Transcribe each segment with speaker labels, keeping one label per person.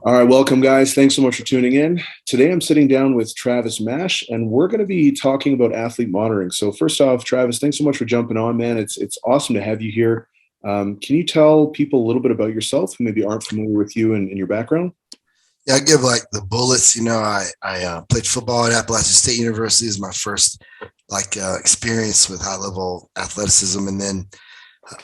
Speaker 1: All right, welcome, guys. Thanks so much for tuning in. Today, I'm sitting down with Travis Mash, and we're going to be talking about athlete monitoring. So, first off, Travis, thanks so much for jumping on, man. It's awesome to have you here. Can you tell people a little bit about yourself who maybe aren't familiar with you and your background?
Speaker 2: Yeah, I give like the bullets. I played football at Appalachian State University. Is my first experience with high level athleticism, and then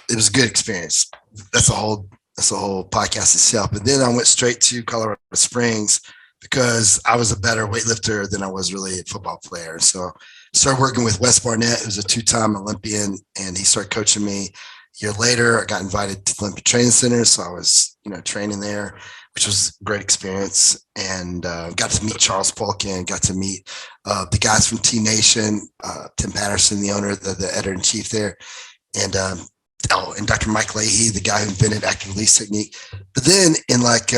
Speaker 2: it was a good experience. That's a whole that's a whole podcast itself. But then I went straight to Colorado Springs because I was a better weightlifter than I was really a football player. So started working with Wes Barnett, who's a two-time Olympian, and he started coaching me. A year later, I got invited to the Olympic Training Center, so I was, training there, which was a great experience, and got to meet Charles Polkin, got to meet the guys from T Nation, Tim Patterson, the owner, the editor in chief there, and and Dr. Mike Leahy, the guy who invented active release technique. But then in right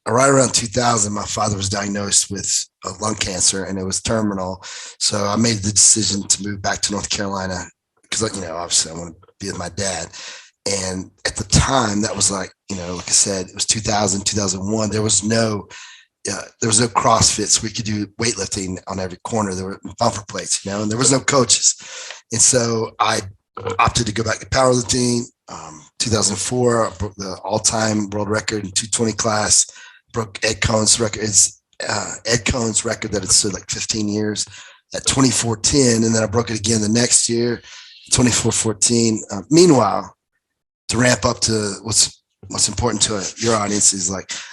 Speaker 2: around 2000, my father was diagnosed with lung cancer, and it was terminal. So I made the decision to move back to North Carolina because, obviously I want to be with my dad. And at the time, that was like I said, it was 2000, 2001. There was no CrossFit, so we could do weightlifting on every corner. There were bumper plates, and there was no coaches. And so I opted to go back to powerlifting. 2004, I broke the all-time world record in 220 class. Broke Ed Cohn's record. It's Ed Cohn's record that had stood like 15 years at 24:10, and then I broke it again the next year, 24:14. Meanwhile, to ramp up to what's important to your audience is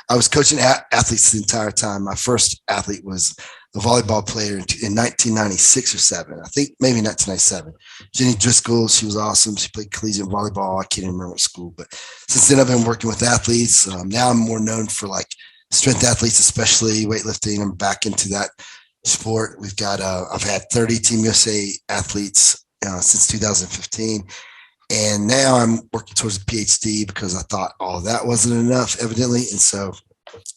Speaker 2: I was coaching athletes the entire time. My first athlete was a volleyball player in 1996 or 7. I think maybe 1997. Jenny Driscoll, she was awesome. She played collegiate volleyball. I can't even remember what school, but since then I've been working with athletes. Now I'm more known for strength athletes, especially weightlifting. I'm back into that sport. We've got I've had 30 Team USA athletes since 2015. And now I'm working towards a PhD because I thought all of that wasn't enough, evidently. And so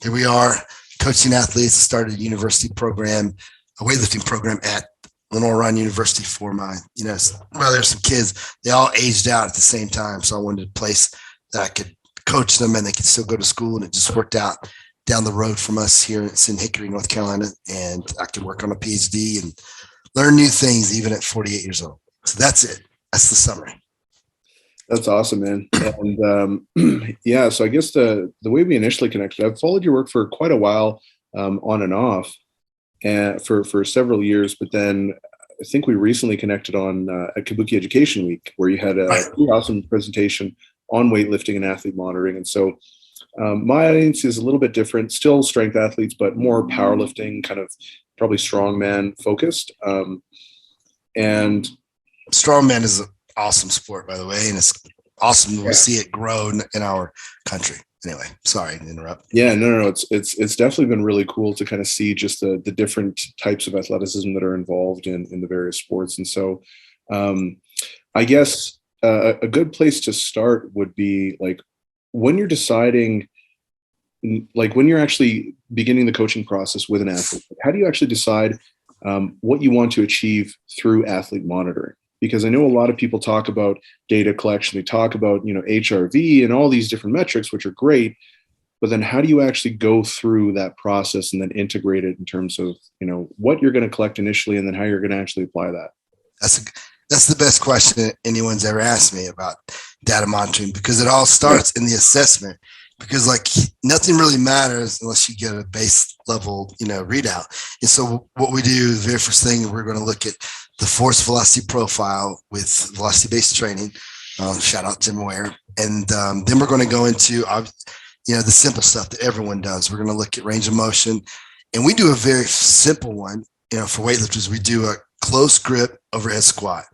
Speaker 2: here we are, coaching athletes. I started a university program, a weightlifting program at Lenore Ryan University for my, there's some kids, they all aged out at the same time. So I wanted a place that I could coach them and they could still go to school. And it just worked out down the road from us here. It's in Hickory, North Carolina. And I could work on a PhD and learn new things even at 48 years old. So that's it. That's the summary.
Speaker 1: That's awesome, man. And yeah, so I guess the way we initially connected, I've followed your work for quite a while, on and off, and for several years. But then I think we recently connected on at Kabuki Education Week, where you had a pretty awesome presentation on weightlifting and athlete monitoring. And so my audience is a little bit different, still strength athletes, but more powerlifting, kind of probably strongman focused. And
Speaker 2: strongman is awesome sport, by the way, and it's awesome to see it grow in our country. Anyway, sorry to interrupt.
Speaker 1: Yeah, no. It's definitely been really cool to kind of see just the different types of athleticism that are involved in the various sports. And so, I guess a good place to start would be when you're deciding, when you're actually beginning the coaching process with an athlete. How do you actually decide what you want to achieve through athlete monitoring? Because I know a lot of people talk about data collection. They talk about, HRV and all these different metrics, which are great. But then how do you actually go through that process and then integrate it in terms of, what you're going to collect initially and then how you're going to actually apply that?
Speaker 2: That's the best question anyone's ever asked me about data monitoring, because it all starts in the assessment. Because nothing really matters unless you get a base level, readout. And so what we do, the very first thing, we're going to look at the force velocity profile with velocity based training. Shout out Jim Ware. And then we're going to go into, the simple stuff that everyone does. We're going to look at range of motion, and we do a very simple one. For weightlifters, we do a close grip overhead squat.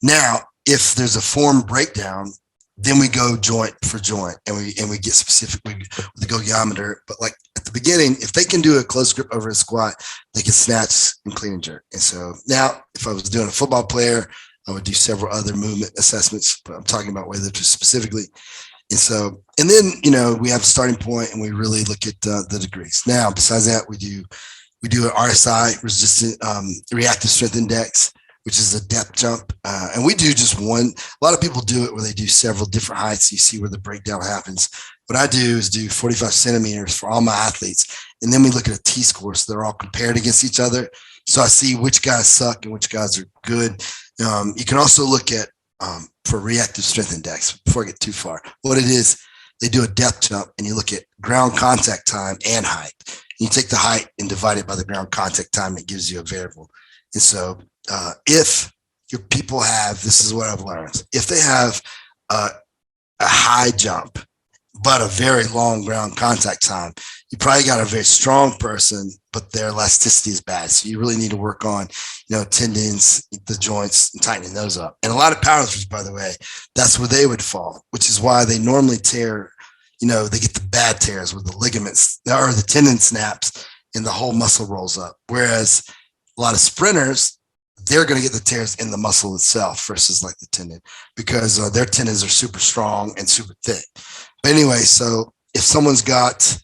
Speaker 2: Now, if there's a form breakdown, then we go joint for joint, and we get specific with the gogiometer. But at the beginning, if they can do a close grip over a squat, they can snatch and clean and jerk. And so now, if I was doing a football player, I would do several other movement assessments, but I'm talking about weightlifters specifically. And then we have a starting point, and we really look at the degrees. Now, besides that, we do an RSI, resistant reactive strength index. which is a depth jump. And we do just one. A lot of people do it where they do several different heights. You see where the breakdown happens. What I do is do 45 centimeters for all my athletes. And then we look at a T-score. So they're all compared against each other. So I see which guys suck and which guys are good. You can also look at for reactive strength index before I get too far. What it is, they do a depth jump and you look at ground contact time and height. You take the height and divide it by the ground contact time. It gives you a variable. And so if your people have, this is what I've learned, if they have a high jump, but a very long ground contact time, you probably got a very strong person, but their elasticity is bad. So you really need to work on, tendons, the joints, and tightening those up. And a lot of powerlifters, by the way, that's where they would fall, which is why they normally tear, they get the bad tears where the ligaments or the tendon snaps and the whole muscle rolls up. Whereas a lot of sprinters, they're going to get the tears in the muscle itself versus like the tendon because their tendons are super strong and super thick. But anyway, so if someone's got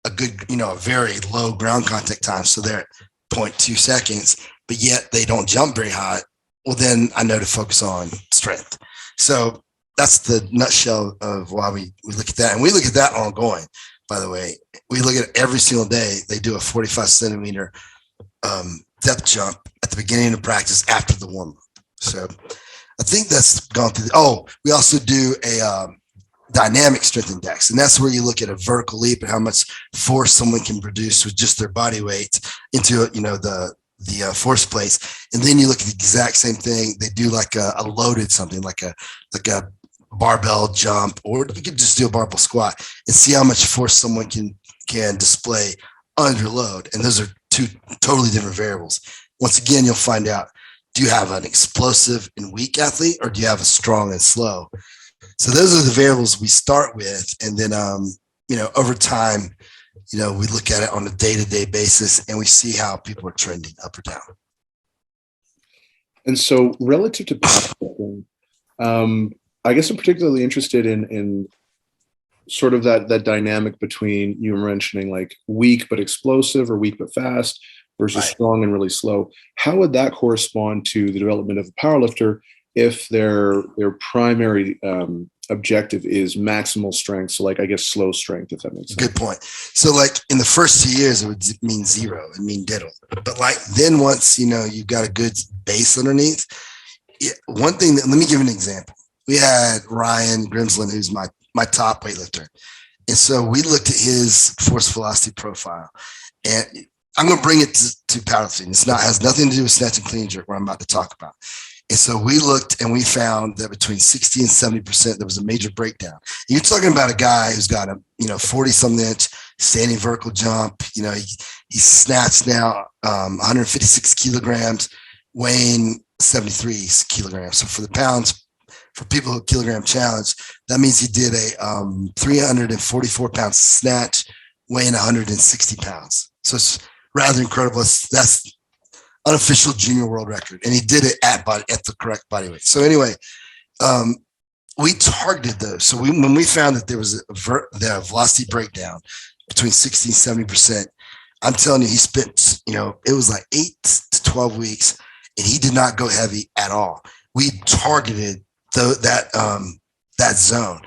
Speaker 2: a good, a very low ground contact time, so they're at 0.2 seconds, but yet they don't jump very high, well, then I know to focus on strength. So that's the nutshell of why we look at that. And we look at that ongoing, by the way. We look at it every single day. They do a 45 centimeter depth jump at the beginning of practice after the warm up. So I think that's gone through. We also do a dynamic strength index. And that's where you look at a vertical leap and how much force someone can produce with just their body weight into, the force plates. And then you look at the exact same thing. They do like a loaded something like a barbell jump, or you could just do a barbell squat and see how much force someone can display under load. And those are two totally different variables. Once again, you'll find out, do you have an explosive and weak athlete or do you have a strong and slow? So those are the variables we start with. And then, over time, we look at it on a day-to-day basis and we see how people are trending up or down.
Speaker 1: And so relative to powerlifting, I guess I'm particularly interested in sort of that dynamic between you were mentioning like weak but explosive or weak but fast versus
Speaker 2: Right.
Speaker 1: strong and really slow. How would that correspond to the development of a powerlifter if their primary objective is maximal strength? So like, I guess slow strength, if that makes sense.
Speaker 2: Good point. So like in the first 2 years, it would mean zero, it mean diddle. But like then once, you've got a good base underneath, one thing let me give an example. We had Ryan Grimsland, who's my top weightlifter. And so we looked at his force velocity profile, and I'm going to bring it to powerlifting. Has nothing to do with snatch and clean jerk, what I'm about to talk about. And so we looked and we found that between 60 and 70%, there was a major breakdown. And you're talking about a guy who's got a, 40 something inch standing vertical jump. He snatched now 156 kilograms, weighing 73 kilograms. So for the pounds, for people who kilogram challenge, that means he did a 344 pound snatch, weighing 160 pounds. So it's rather incredible. That's unofficial junior world record. And he did it at the correct body weight. So anyway, we targeted those. So when we found that there was the velocity breakdown between 60 and 70%, I'm telling you, he spent, it was like 8 to 12 weeks and he did not go heavy at all. We targeted that zone.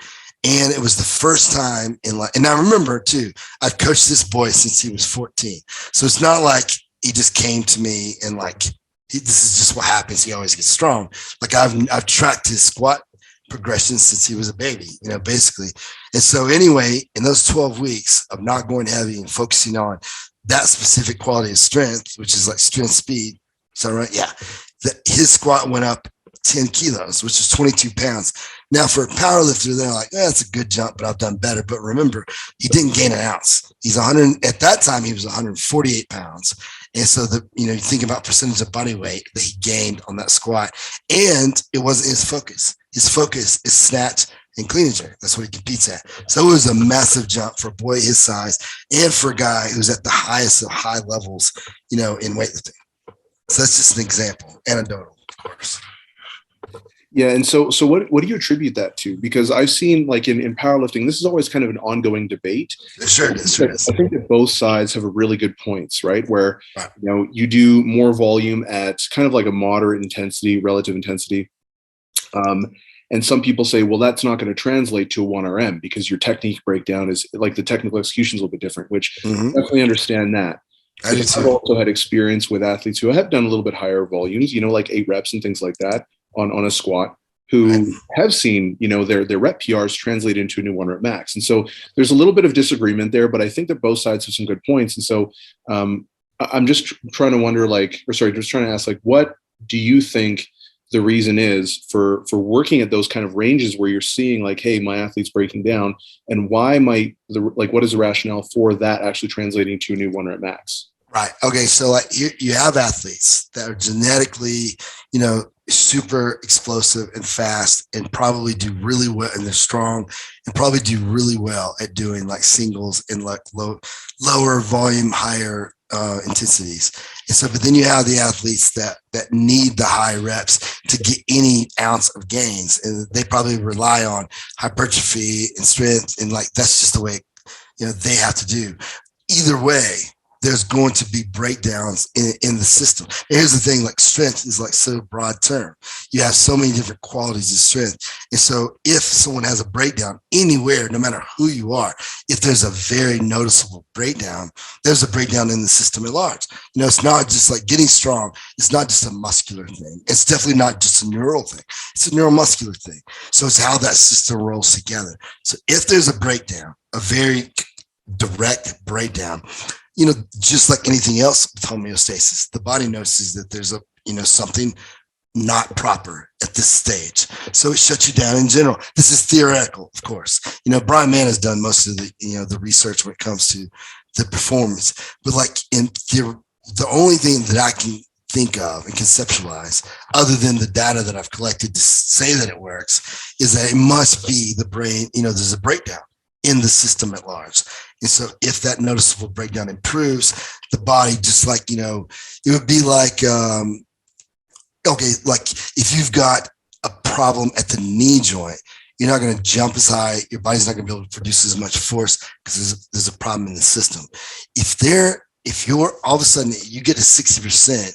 Speaker 2: And it was the first time in life. And I remember too, I've coached this boy since he was 14. So it's not like he just came to me and this is just what happens. He always gets strong. Like I've tracked his squat progression since he was a baby, basically. And so anyway, in those 12 weeks of not going heavy and focusing on that specific quality of strength, which is like strength speed. Is that right? Yeah. His squat went up 10 kilos, which is 22 pounds. Now for a power lifter, they're like, that's a good jump, but I've done better. But remember, he didn't gain an ounce. He's 100. At that time, he was 148 pounds. And so you think about percentage of body weight that he gained on that squat. And it wasn't his focus. His focus is snatch and clean and jerk. That's what he competes at. So it was a massive jump for a boy his size and for a guy who's at the highest of high levels, in weightlifting. So that's just an example, anecdotal, of course.
Speaker 1: Yeah. And so what do you attribute that to? Because I've seen like in powerlifting, this is always kind of an ongoing debate.
Speaker 2: Sure it is. Sure it is.
Speaker 1: I think that both sides have a really good points, right? Where,
Speaker 2: Right.
Speaker 1: you do more volume at kind of like a moderate intensity, relative intensity. And some people say, well, that's not going to translate to a 1RM because your technique breakdown is like the technical execution is a little bit different, which I definitely understand that.
Speaker 2: I do
Speaker 1: I've
Speaker 2: too.
Speaker 1: also had experience with athletes who have done a little bit higher volumes, like 8 reps and things like that on a squat, who have seen, their rep PRs translate into a new 1 rep max. And so there's a little bit of disagreement there, but I think that both sides have some good points. And so I'm just trying to wonder, just trying to ask, what do you think the reason is for working at those kind of ranges where you're seeing like, hey, my athlete's breaking down, and why might what is the rationale for that actually translating to a new 1 rep max?
Speaker 2: Right. Okay. So like you have athletes that are genetically, super explosive and fast and probably do really well, and they're strong and probably do really well at doing like singles and like lower volume, higher intensities. And so, but then you have the athletes that need the high reps to get any ounce of gains, and they probably rely on hypertrophy and strength, and like that's just the way they have to do. Either way, there's going to be breakdowns in the system. And here's the thing, like strength is like so broad term. You have so many different qualities of strength. And so if someone has a breakdown anywhere, no matter who you are, if there's a very noticeable breakdown, there's a breakdown in the system at large. It's not just like getting strong. It's not just a muscular thing. It's definitely not just a neural thing. It's a neuromuscular thing. So it's how that system rolls together. So if there's a breakdown, a very direct breakdown, just like anything else with homeostasis, the body notices that there's something not proper at this stage. So it shuts you down in general. This is theoretical, of course. Brian Mann has done most of the, the research when it comes to the performance, but like in theory, the only thing that I can think of and conceptualize other than the data that I've collected to say that it works is that it must be the brain, there's a breakdown in the system at large. And so if that noticeable breakdown improves, the body just like, it would be like, like if you've got a problem at the knee joint, you're not going to jump as high. Your body's not going to be able to produce as much force because there's a problem in the system. If you're all of a sudden you get to 60%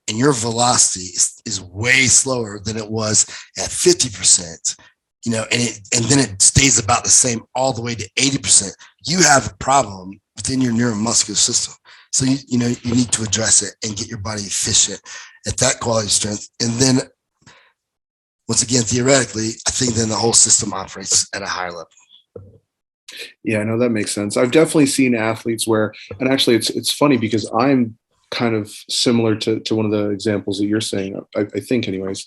Speaker 2: and your velocity is way slower than it was at 50%, and then it stays about the same all the way to 80%, you have a problem within your neuromuscular system. So you need to address it and get your body efficient at that quality of strength. And then once again, theoretically, I think then the whole system operates at a higher level.
Speaker 1: Yeah, no, that makes sense. I've definitely seen athletes where, and actually it's funny because I'm kind of similar to one of the examples that you're saying, I think anyways,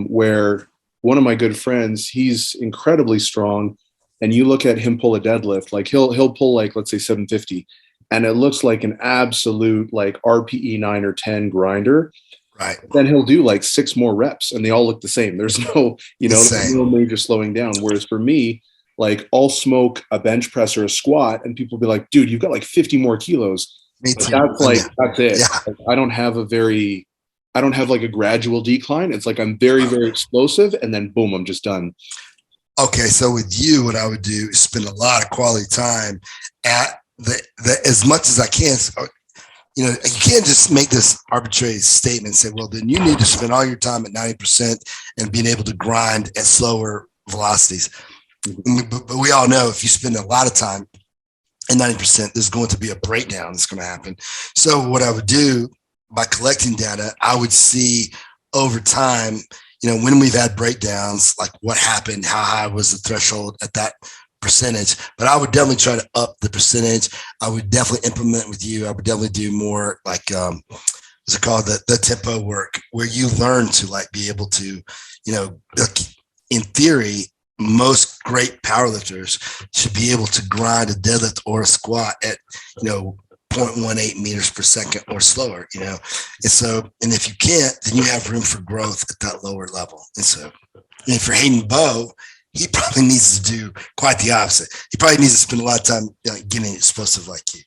Speaker 1: where one of my good friends, he's incredibly strong, and you look at him pull a deadlift, like he'll pull like, let's say 750, and it looks like an absolute like RPE 9 or 10 grinder.
Speaker 2: Right.
Speaker 1: Then he'll do like 6 more reps and they all look the same. There's no, there's no major slowing down. Whereas for me, like I'll smoke a bench press or a squat and people will be like, dude, you've got like 50 more kilos.
Speaker 2: Me too.
Speaker 1: That's it.
Speaker 2: Yeah.
Speaker 1: Like, I don't have like a gradual decline. It's like I'm very, very explosive, and then boom, I'm just done.
Speaker 2: Okay, so with you, what I would do is spend a lot of quality time at the as much as I can. So, you can't just make this arbitrary statement and say, well, then you need to spend all your time at 90% and being able to grind at slower velocities. Mm-hmm. But we all know if you spend a lot of time at 90%, there's going to be a breakdown that's going to happen. So what I would do by collecting data, I would see over time, when we've had breakdowns, like what happened, how high was the threshold at that percentage. But I would definitely try to up the percentage. I would definitely implement with you. I would definitely do more like, what's it called? The tempo work, where you learn to like be able to, like in theory, most great powerlifters should be able to grind a deadlift or a squat at, 0.18 meters per second or slower, and so, and if you can't, then you have room for growth at that lower level. And so, and for Hayden Bowe, he probably needs to do quite the opposite. He probably needs to spend a lot of time getting explosive like you.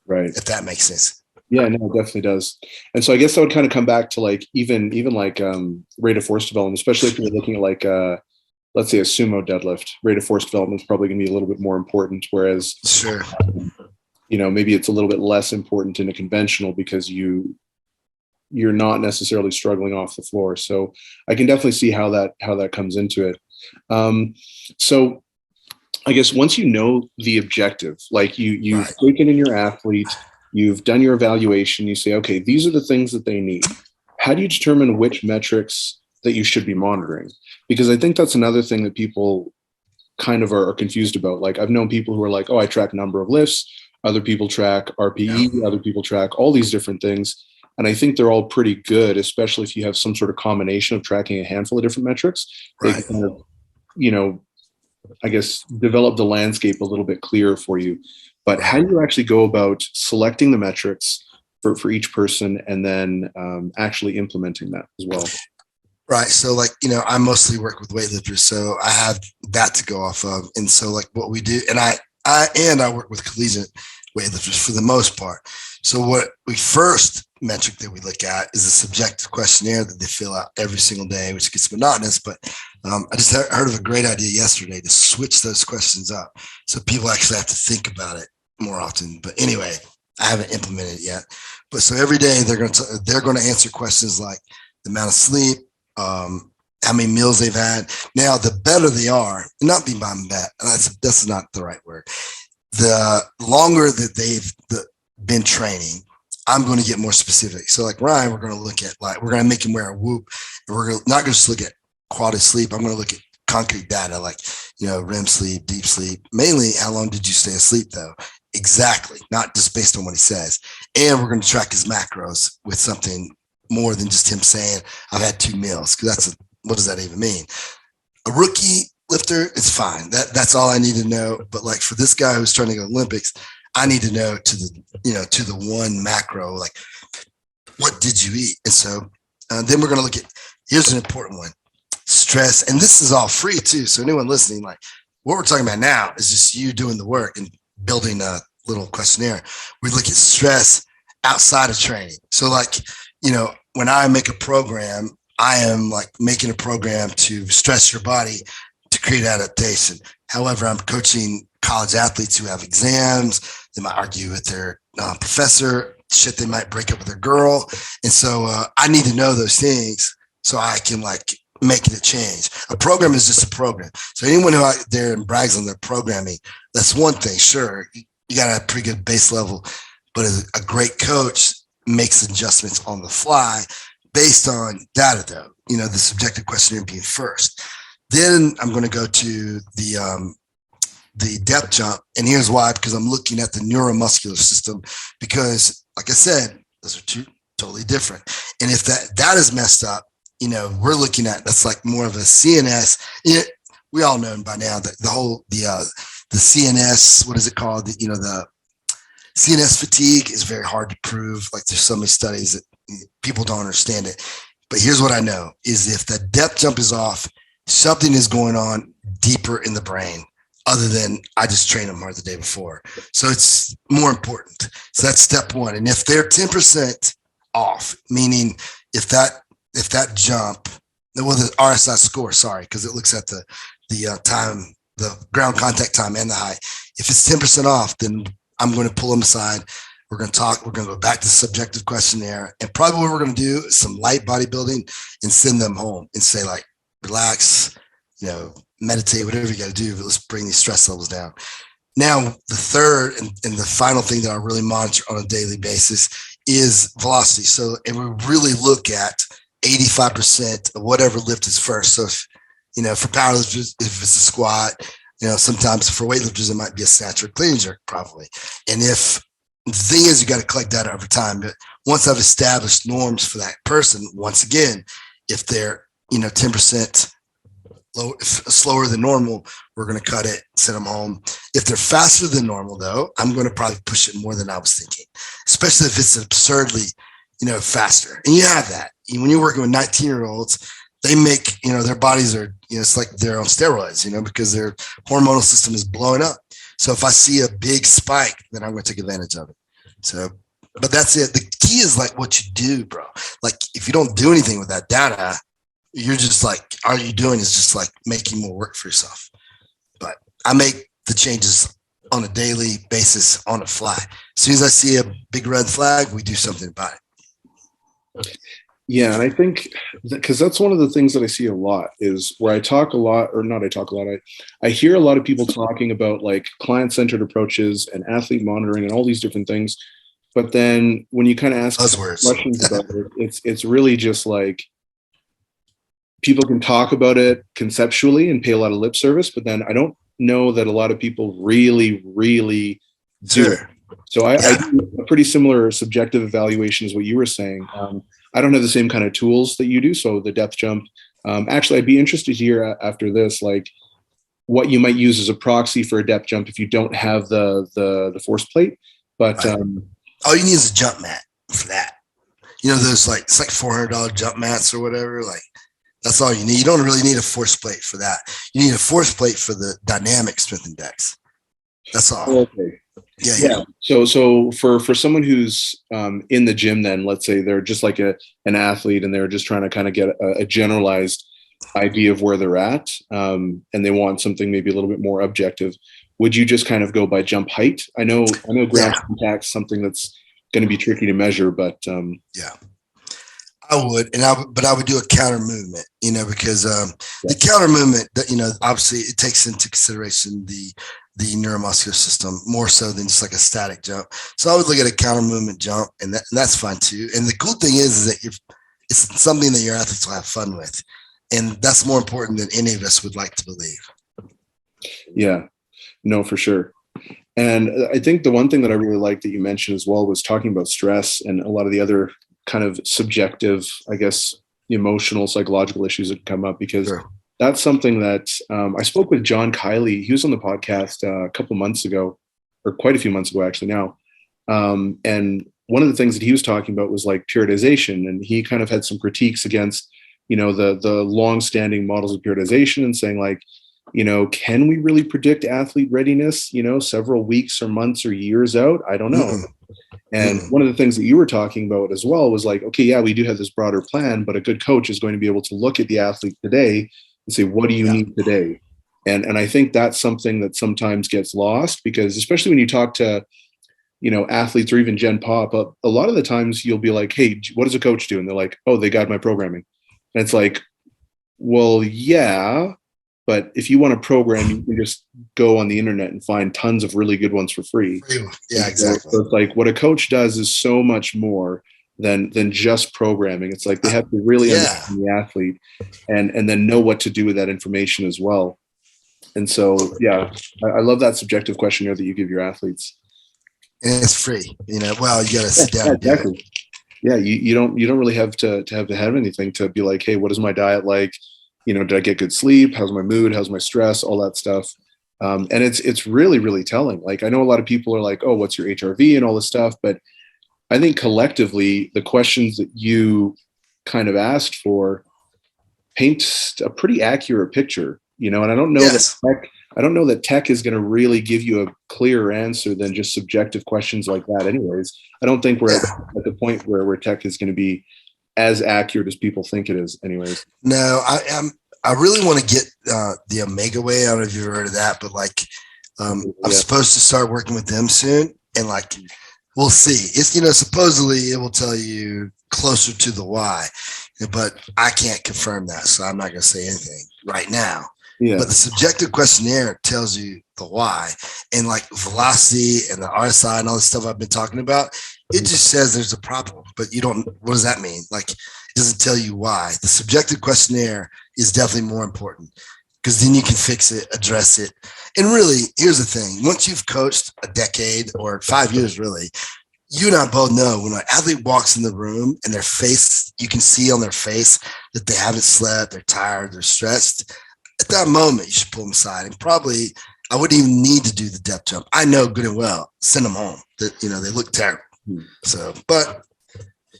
Speaker 1: Right.
Speaker 2: If that makes sense.
Speaker 1: Yeah, no, it definitely does. And so I guess that would kind of come back to like even like rate of force development, especially if you're looking at like let's say a sumo deadlift. Rate of force development is probably going to be a little bit more important, whereas
Speaker 2: Sure.
Speaker 1: maybe it's a little bit less important in a conventional because you're not necessarily struggling off the floor. So I can definitely see how that comes into it. So I guess once you know the objective, like you've
Speaker 2: Right.
Speaker 1: taken in your athlete, you've done your evaluation, you say, okay, these are the things that they need. How do you determine which metrics that you should be monitoring? Because I think that's another thing that people kind of are confused about. Like I've known people who are like, oh, I track number of lifts. Other people track
Speaker 2: Yeah.
Speaker 1: RPE. Other people track all these different things. And I think they're all pretty good, especially if you have some sort of combination of tracking a handful of different metrics. They
Speaker 2: Right.
Speaker 1: can kind of, you know, I guess, develop the landscape a little bit clearer for you. But
Speaker 2: Right.
Speaker 1: how do you actually go about selecting the metrics for each person and then actually implementing that as well?
Speaker 2: Right. So like, I mostly work with weightlifters, so I have that to go off of. And so like what we do, and I work with collegiate weightlifters for the most part. So what we first metric that we look at is a subjective questionnaire that they fill out every single day, which gets monotonous, but I just heard of a great idea yesterday to switch those questions up. So people actually have to think about it more often. But anyway, I haven't implemented it yet. But so every day they're going to answer questions like the amount of sleep, how many meals they've had. Now, the better they are, not be my bet, that's not the right word. The longer that they've been training, I'm going to get more specific. So like Ryan, we're going to look at we're going to make him wear a whoop, and we're not going to just look at quality sleep. I'm going to look at concrete data like, REM sleep, deep sleep. Mainly, how long did you stay asleep though? Exactly, not just based on what he says. And we're going to track his macros with something more than just him saying, I've had 2 meals, because what does that even mean? A rookie lifter, it's fine. That's all I need to know. But like for this guy who's trying to go Olympics, I need to know to the one macro, like what did you eat? And so then we're going to look at, here's an important one, stress. And this is all free too. So anyone listening, like what we're talking about now is just you doing the work and building a little questionnaire. We look at stress outside of training. So like, when I make a program, I am like making a program to stress your body to create adaptation. However, I'm coaching college athletes who have exams. They might argue with their professor, shit, they might break up with their girl. And so I need to know those things so I can like make it a change. A program is just a program. So anyone who out there and brags on their programming, that's one thing. Sure, you got to have a pretty good base level, but a great coach makes adjustments on the fly based on data though, the subjective questionnaire being first. Then I'm going to go to the depth jump. And here's why, because I'm looking at the neuromuscular system, because like I said, those are two totally different. And if that is messed up, we're looking at, that's like more of a CNS. We all know by now that the CNS, what is it called? The CNS fatigue is very hard to prove. Like there's so many studies that people don't understand it. But here's what I know is if the depth jump is off, something is going on deeper in the brain other than I just trained them hard the day before. So it's more important. So that's step one. And if they're 10% off, meaning if that jump, well, the RSI score, sorry, because it looks at the time, the ground contact time and the height. If it's 10% off, then I'm going to pull them aside. We're going to talk. We're going to go back to the subjective questionnaire. And probably what we're going to do is some light bodybuilding and send them home and say, like, relax, meditate, whatever you got to do, but let's bring these stress levels down. Now, the third and the final thing that I really monitor on a daily basis is velocity. So, and we really look at 85% of whatever lift is first. So if, for powerlifters, if it's a squat, sometimes for weightlifters, it might be a snatch or clean jerk, probably. And if the thing is, you got to collect data over time. But once I've established norms for that person, once again, if they're 10% slower than normal, we're going to cut it, send them home. If they're faster than normal, though, I'm going to probably push it more than I was thinking, especially if it's absurdly, faster. And you have that when you're working with 19-year-olds. They make, their bodies are, it's like they're on steroids, because their hormonal system is blowing up. So if I see a big spike, then I'm going to take advantage of it. So But that's it. The key is like what you do, bro. Like if you don't do anything with that data, you're just like, all you doing is just like making more work for yourself. But I make the changes on a daily basis on the fly. As soon as I see a big red flag, we do something about it.
Speaker 1: Yeah, and I think because that's one of the things that I see a lot is where I talk a lot, or not I talk a lot, I hear a lot of people talking about like client-centered approaches and athlete monitoring and all these different things. But then when you kind of ask questions about it, it's really just like people can talk about it conceptually and pay a lot of lip service, but then I don't know that a lot of people really, really do it. So I do a pretty similar subjective evaluation as what you were saying. I don't have the same kind of tools that you do. So the depth jump, actually, I'd be interested to hear after this, like what you might use as a proxy for a depth jump if you don't have the force plate. But
Speaker 2: all you need is a jump mat for that. You know, those like, it's like $400 jump mats or whatever. Like that's all you need. You don't really need a force plate for that. You need a force plate for the dynamic strength index. That's all.
Speaker 1: Okay. Yeah. So for someone who's in the gym, then let's say they're just like an athlete and they're just trying to kind of get a generalized idea of where they're at, and they want something maybe a little bit more objective. Would you just kind of go by jump height? I know ground contact is something that's going to be tricky to measure, but
Speaker 2: yeah, I would, but I would do a counter movement, you know, because the counter movement that, you know, obviously it takes into consideration the neuromuscular system more so than just like a static jump. So I would look at a counter movement jump, and that's fine too. And the cool thing is that it's something that your athletes will have fun with, and that's more important than any of us would like to believe.
Speaker 1: Yeah, no, for sure. And I think the one thing that I really liked that you mentioned as well was talking about stress and a lot of the other kind of subjective, I guess, emotional, psychological issues that come up, because that's something that I spoke with John Kiley. He was on the podcast a couple months ago, or quite a few months ago actually now. And one of the things that he was talking about was like periodization. And he kind of had some critiques against, you know, the long-standing models of periodization, and saying like, you know, can we really predict athlete readiness, you know, several weeks or months or years out? I don't know. And one of the things that you were talking about as well was like, okay, yeah, we do have this broader plan, but a good coach is going to be able to look at the athlete today and say, what do you need today? And I think that's something that sometimes gets lost, because especially when you talk to, you know, athletes or even Gen Pop, a lot of the times you'll be like, hey, what does a coach do? And they're like, oh, they guide my programming. And it's like, well, yeah, but if you want to program, you can just go on the internet and find tons of really good ones for free.
Speaker 2: Yeah, exactly.
Speaker 1: So it's like what a coach does is so much more than just programming. It's like they have to really understand the athlete and then know what to do with that information as well. And so, yeah, I love that subjective questionnaire that you give your athletes.
Speaker 2: And it's free, you know. Well, you got to sit down.
Speaker 1: Exactly. Yeah, you don't really have to have anything to be like, hey, what is my diet like? You know, did I get good sleep? How's my mood? How's my stress? All that stuff. And it's really, really telling. Like, I know a lot of people are like, oh, what's your HRV and all this stuff. But I think collectively, the questions that you kind of asked for paint a pretty accurate picture, you know, and I don't know that tech is going to really give you a clearer answer than just subjective questions like that anyways. I don't think we're at the point where tech is going to be as accurate as people think it is anyways.
Speaker 2: No, I really want to get the Omega Way. I don't know if you've heard of that, but like I'm supposed to start working with them soon, and like we'll see. It's, you know, supposedly it will tell you closer to the why, but I can't confirm that, so I'm not going to say anything right now. Yeah. But the subjective questionnaire tells you the why, and like velocity and the RSI and all the stuff I've been talking about, it just says there's a problem, but you don't, what does that mean? Like, it doesn't tell you why. The subjective questionnaire is definitely more important, because then you can fix it, address it. And really, here's the thing. Once you've coached a decade or 5 years, really, you and I both know when an athlete walks in the room and their face, you can see on their face that they haven't slept, they're tired, they're stressed. At that moment, you should pull them aside, and probably I wouldn't even need to do the depth jump. I know good and well, send them home. That, you know, they look terrible. So, but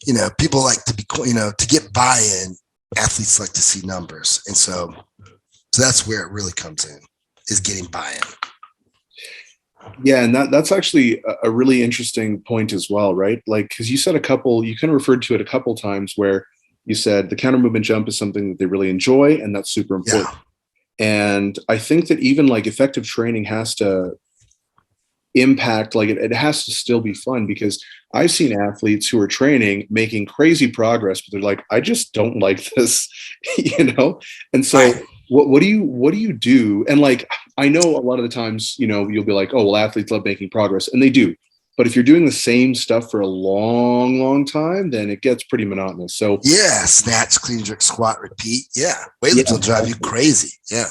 Speaker 2: you know, people like to be, you know, to get buy-in, athletes like to see numbers, and so that's where it really comes in, is getting buy-in.
Speaker 1: Yeah, and that's actually a really interesting point as well, right? Like, because you said you kind of referred to it a couple times where you said the counter movement jump is something that they really enjoy, and that's super important.
Speaker 2: Yeah.
Speaker 1: And I think that even like effective training has to impact, like it has to still be fun, because I've seen athletes who are training making crazy progress, but they're like, I just don't like this, you know? And so
Speaker 2: Right.
Speaker 1: what do you do? And like, I know a lot of the times, you'll be like, oh, well, athletes love making progress, and they do. But if you're doing the same stuff for a long, long time, then it gets pretty monotonous. So
Speaker 2: Yeah. Snatch, clean, jerk, squat, repeat. Yeah.
Speaker 1: yeah,
Speaker 2: Weightlifting will drive you crazy. Yeah.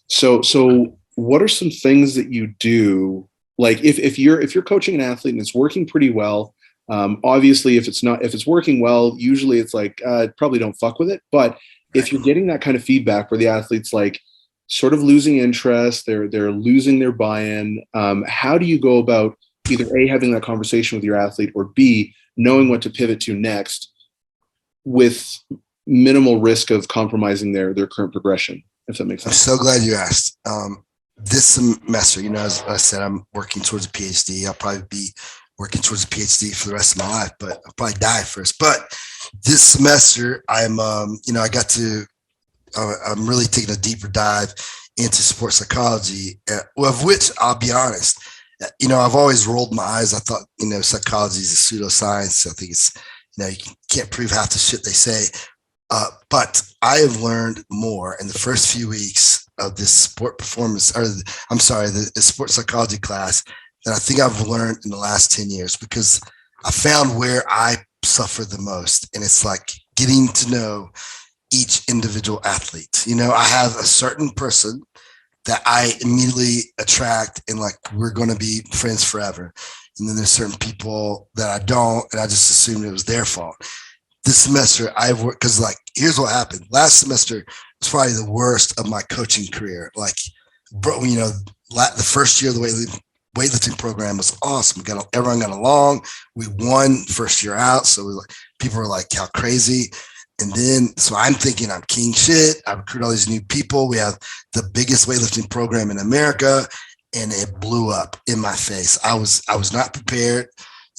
Speaker 1: so what are some things that you do? Like if you're coaching an athlete and it's working pretty well, obviously if it's working well, usually it's like probably don't fuck with it. But if you're
Speaker 2: Right.
Speaker 1: getting that kind of feedback where the athlete's like sort of losing interest, they're losing their buy-in, how do you go about either A, having that conversation with your athlete, or B, knowing what to pivot to next with minimal risk of compromising their current progression, if that makes
Speaker 2: I'm
Speaker 1: sense?
Speaker 2: so glad you asked. This semester, as I said, I'm working towards a PhD. I'll probably be working towards a PhD for the rest of my life, but I'll probably die first. But this semester, I got to, I'm really taking a deeper dive into sports psychology, of which I'll be honest, I've always rolled my eyes. I thought, psychology is a pseudoscience. I think it's, you can't prove half the shit they say. But I have learned more in the first few weeks of this sport performance, or I'm sorry, the sports psychology class than I think I've learned in the last 10 years, because I found where I suffer the most. And it's like getting to know each individual athlete. I have a certain person that I immediately attract and like, we're going to be friends forever. And then there's certain people that I don't, and I just assumed it was their fault. This semester I've worked, because like, here's what happened. Last semester was probably the worst of my coaching career. Like, the first year of the weightlifting program was awesome. Everyone got along. We won first year out. So people were like, how crazy. And then, so I'm thinking I'm king shit. I recruit all these new people. We have the biggest weightlifting program in America, and it blew up in my face. I was not prepared.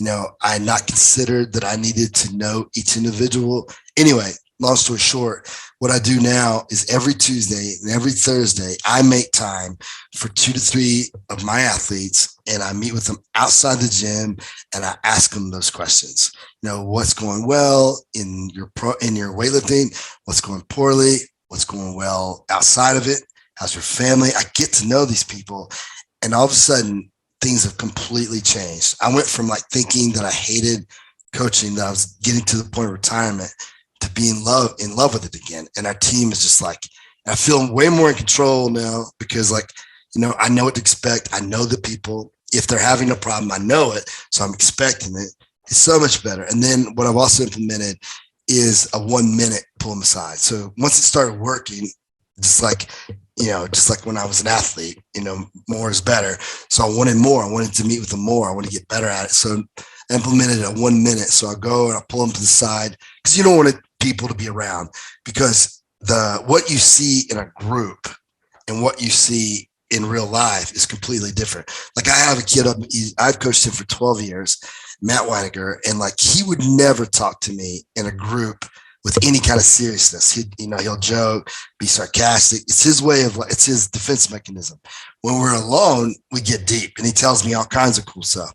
Speaker 2: I had not considered that I needed to know each individual. Anyway, long story short, what I do now is every Tuesday and every Thursday, I make time for 2 to 3 of my athletes, and I meet with them outside the gym, and I ask them those questions. What's going well in your weightlifting? What's going poorly? What's going well outside of it? How's your family? I get to know these people, and all of a sudden, things have completely changed. I went from like thinking that I hated coaching, that I was getting to the point of retirement, to being in love with it again. And our team is just like, I feel way more in control now, because like, I know what to expect. I know the people. If they're having a problem, I know it. So I'm expecting it. It's so much better. And then what I've also implemented is a 1 minute pull them aside. So once it started working, just like when I was an athlete, more is better. So I wanted more. I wanted to meet with them more. I want to get better at it. So I implemented a 1 minute. So I go and I pull them to the side, because you don't want people to be around, because what you see in a group and what you see in real life is completely different. Like, I have a kid I've coached him for 12 years, Matt Weiniger, and like, he would never talk to me in a group with any kind of seriousness. He'll joke, be sarcastic. It's his way of, it's his defense mechanism. When we're alone, we get deep, and he tells me all kinds of cool stuff.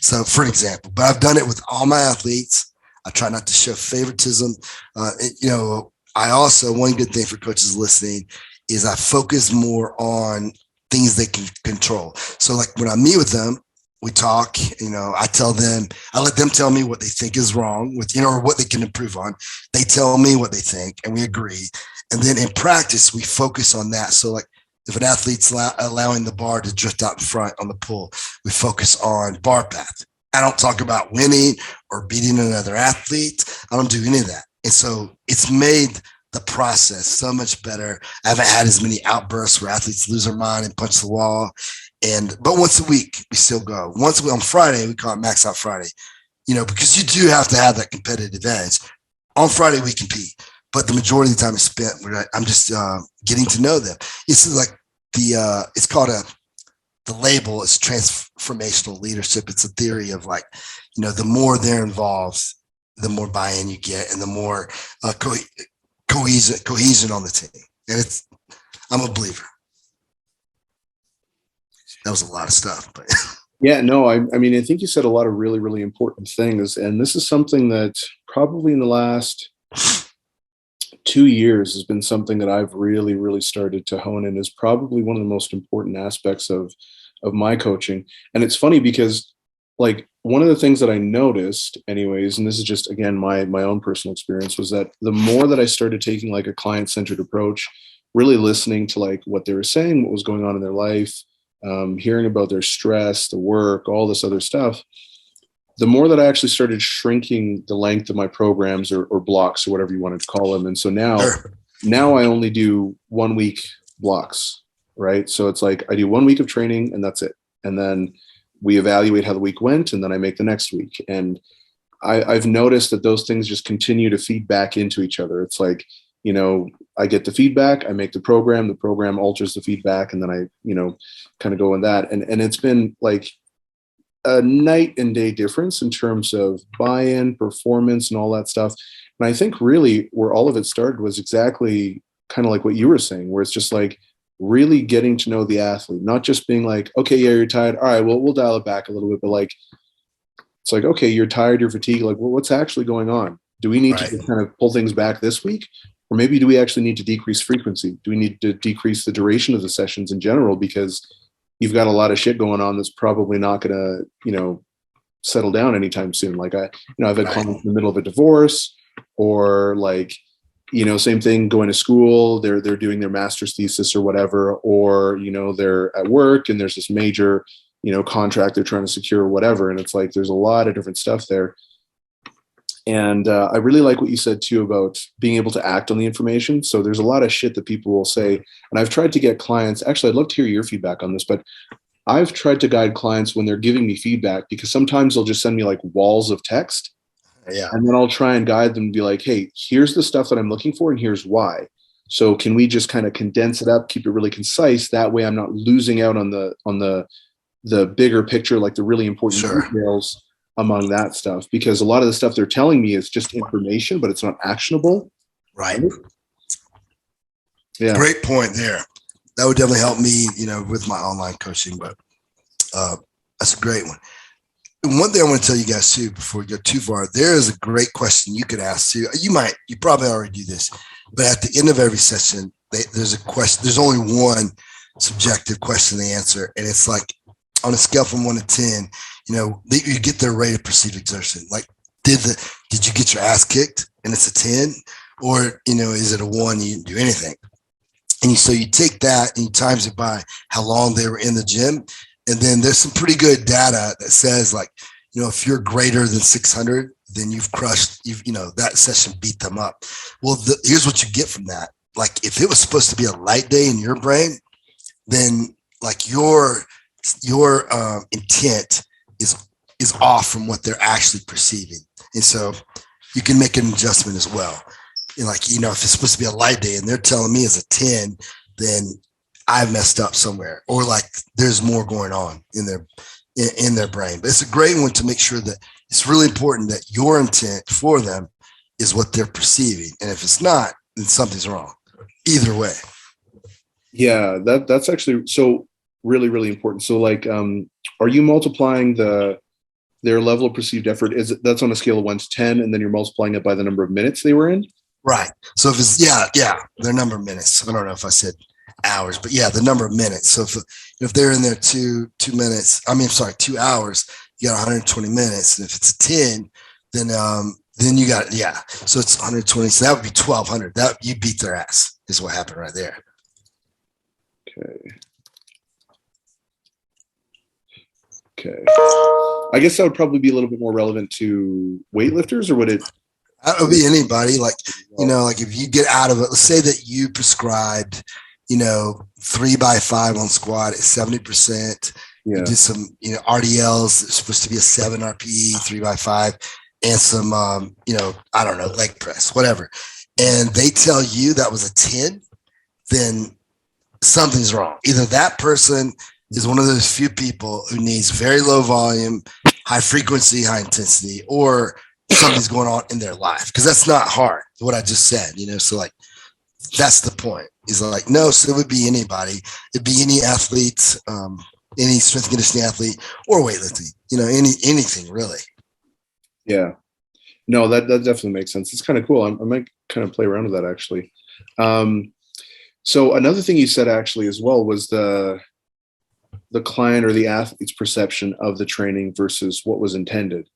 Speaker 2: So, for an example, but I've done it with all my athletes. I try not to show favoritism. I also, one good thing for coaches listening is I focus more on things they can control. So like, when I meet with them, we talk, I let them tell me what they think is wrong with, or what they can improve on. They tell me what they think, and we agree. And then in practice, we focus on that. So like, if an athlete's allowing the bar to drift out in front on the pull, we focus on bar path. I don't talk about winning or beating another athlete. I don't do any of that. And so it's made the process so much better. I haven't had as many outbursts where athletes lose their mind and punch the wall. But once a week, we still go. On Friday, we call it Max Out Friday, because you do have to have that competitive edge. On Friday, we compete, but the majority of the time is spent where I'm just getting to know them. It's like it's called the label is transformational leadership. It's a theory of like, the more they're involved, the more buy-in you get, and the more cohesion on the team. And I'm a believer. That was a lot of stuff, but
Speaker 1: Yeah, no, I mean, I think you said a lot of really, really important things. And this is something that probably in the last 2 years has been something that I've really, really started to hone in, is probably one of the most important aspects of my coaching. And it's funny because, like, one of the things that I noticed anyways, and this is just, again, my own personal experience, was that the more that I started taking like a client-centered approach, really listening to like what they were saying, what was going on in their life, hearing about their stress, the work, all this other stuff, the more that I actually started shrinking the length of my programs or blocks or whatever you wanted to call them. And so now I only do 1 week blocks, right? So it's like I do 1 week of training and that's it. And then we evaluate how the week went, and then I make the next week. And I've noticed that those things just continue to feed back into each other. It's like, I get the feedback, I make the program alters the feedback, and then I, kind of go in that. And it's been like a night and day difference in terms of buy-in, performance, and all that stuff. And I think really where all of it started was exactly kind of like what you were saying, where it's just like really getting to know the athlete, not just being like, okay, yeah, you're tired. All right, well, we'll dial it back a little bit. But like, it's like, okay, you're tired, you're fatigued. Like, well, what's actually going on? Do we need to just kind of pull things back this week? Or maybe do we actually need to decrease frequency? Do we need to decrease the duration of the sessions in general? Because you've got a lot of shit going on that's probably not going to, settle down anytime soon. Like I've had clients in the middle of a divorce, or like, same thing, going to school, they're doing their master's thesis or whatever, or, they're at work and there's this major, contract they're trying to secure or whatever. And it's like, there's a lot of different stuff there. And I really like what you said too about being able to act on the information. So there's a lot of shit that people will say, and I've tried to get clients, actually, I'd love to hear your feedback on this, but I've tried to guide clients when they're giving me feedback, because sometimes they'll just send me like walls of text.
Speaker 2: Yeah.
Speaker 1: And then I'll try and guide them and be like, hey, here's the stuff that I'm looking for and here's why. So can we just kind of condense it up, keep it really concise? That way I'm not losing out on the bigger picture, like the really important details among that stuff, because a lot of the stuff they're telling me is just information, but it's not actionable.
Speaker 2: Right.
Speaker 1: Yeah.
Speaker 2: Great point there. That would definitely help me, with my online coaching, but that's a great one. And one thing I want to tell you guys too, before we go too far, there is a great question you could ask too. You probably already do this, but at the end of every session, there's a question. There's only one subjective question to answer. And it's like, on a scale from 1 to 10, you get their rate of perceived exertion. Like, did you get your ass kicked and it's a 10, or, is it a 1? You didn't do anything. And so you take that and you times it by how long they were in the gym. And then there's some pretty good data that says, like, if you're greater than 600, then you've crushed, that session beat them up. Well, here's what you get from that. Like, if it was supposed to be a light day in your brain, then like your intent is off from what they're actually perceiving. And so you can make an adjustment as well. And like, if it's supposed to be a light day and they're telling me it's a 10, then I've messed up somewhere, or like there's more going on in their brain. But it's a great one to make sure that it's really important that your intent for them is what they're perceiving. And if it's not, then something's wrong. Either way.
Speaker 1: Yeah, that's actually so really, really important. So like, are you multiplying their level of perceived effort? That's on a scale of 1 to 10, and then you're multiplying it by the number of minutes they were in?
Speaker 2: Right. So if it's, their number of minutes. I don't know if I said hours, but the number of minutes. So if they're in there 2 minutes, 2 hours, you got 120 minutes. And if it's a 10, then you got, so it's 120. So that would be 1,200. That you beat their ass is what happened right there.
Speaker 1: Okay. I guess that would probably be a little bit more relevant to weightlifters, or would it?
Speaker 2: That would be anybody. Like, like if you get out of it, let's say that you prescribed, 3x5 on squat at 70%.
Speaker 1: Yeah.
Speaker 2: You did some, RDLs. It's supposed to be a 7 RPE, 3x5, and some, I don't know, leg press, whatever. And they tell you that was a 10, then something's wrong. Either that person is one of those few people who needs very low volume, high frequency, high intensity, or something's going on in their life. Because that's not hard, what I just said, So like, that's the point. Is like, no, so it would be anybody. It'd be any athlete, any strength and conditioning athlete or weightlifting, anything really.
Speaker 1: Yeah. No, that definitely makes sense. It's kind of cool. I might kind of play around with that actually. So another thing you said actually as well was the client or the athlete's perception of the training versus what was intended.